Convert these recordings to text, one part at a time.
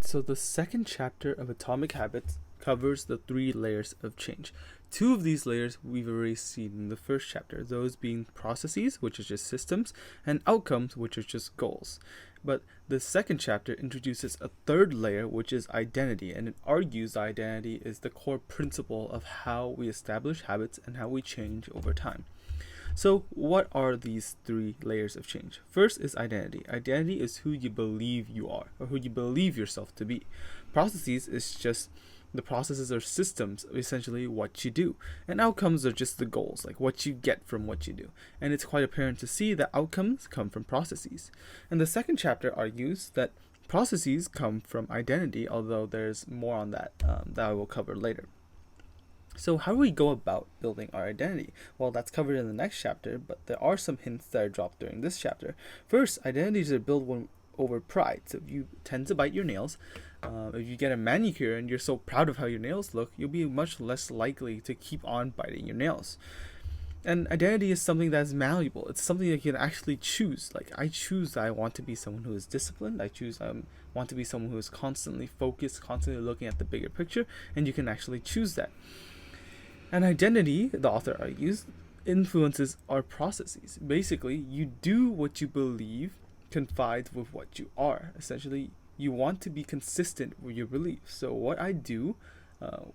So the second chapter of Atomic Habits covers the three layers of change. Two of these layers we've already seen in the first chapter, those being processes, which is just systems, and outcomes, which are just goals. But the second chapter introduces a third layer, which is identity, and it argues identity is the core principle of how we establish habits and how we change over time. So, what are these three layers of change? First is identity. Identity is who you believe you are, or who you believe yourself to be. Processes is just the processes or systems, essentially what you do. And outcomes are just the goals, like what you get from what you do. And it's quite apparent to see that outcomes come from processes. And the second chapter argues that processes come from identity, although there's more on that that I will cover later. So how do we go about building our identity? Well, that's covered in the next chapter, but there are some hints that are dropped during this chapter. First, identities are built over pride. So if you tend to bite your nails, if you get a manicure and you're so proud of how your nails look, you'll be much less likely to keep on biting your nails. And identity is something that's malleable. It's something that you can actually choose. Like, I choose that I want to be someone who is disciplined. I choose I want to be someone who is constantly focused, constantly looking at the bigger picture, and you can actually choose that. And identity, the author argues, influences our processes. Basically, you do what you believe confides with what you are. Essentially, you want to be consistent with your beliefs. So what I do,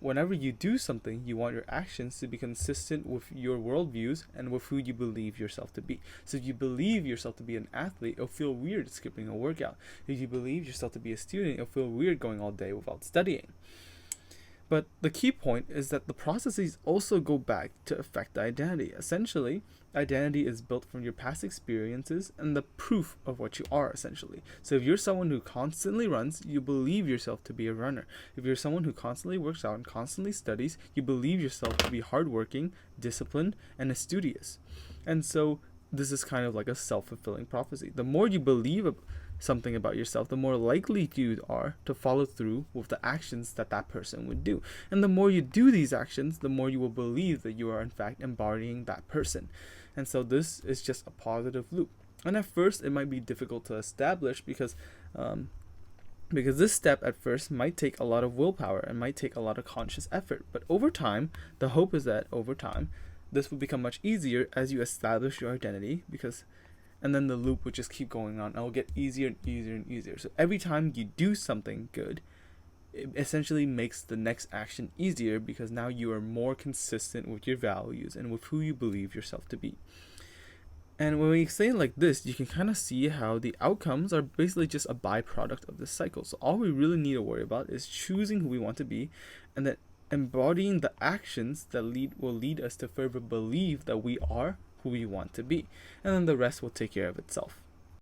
whenever you do something, you want your actions to be consistent with your worldviews and with who you believe yourself to be. So if you believe yourself to be an athlete, it'll feel weird skipping a workout. If you believe yourself to be a student, it'll feel weird going all day without studying. But the key point is that the processes also go back to affect the identity. Essentially, identity is built from your past experiences and the proof of what you are, essentially. So if you're someone who constantly runs, you believe yourself to be a runner. If you're someone who constantly works out and constantly studies, you believe yourself to be hardworking, disciplined, and studious. And so this is kind of like a self-fulfilling prophecy. The more you believe something about yourself, the more likely you are to follow through with the actions that that person would do. And the more you do these actions, the more you will believe that you are in fact embodying that person. And so this is just a positive loop. And at first, it might be difficult to establish because this step at first might take a lot of willpower and might take a lot of conscious effort. But over time, the hope is that over time, this will become much easier as you establish your identity, and then the loop would just keep going on. It will get easier and easier and easier. So every time you do something good, it essentially makes the next action easier because now you are more consistent with your values and with who you believe yourself to be. And when we say it like this, you can kind of see how the outcomes are basically just a byproduct of this cycle. So all we really need to worry about is choosing who we want to be, and then embodying the actions that will lead us to further believe that we are who we want to be. And then the rest will take care of itself.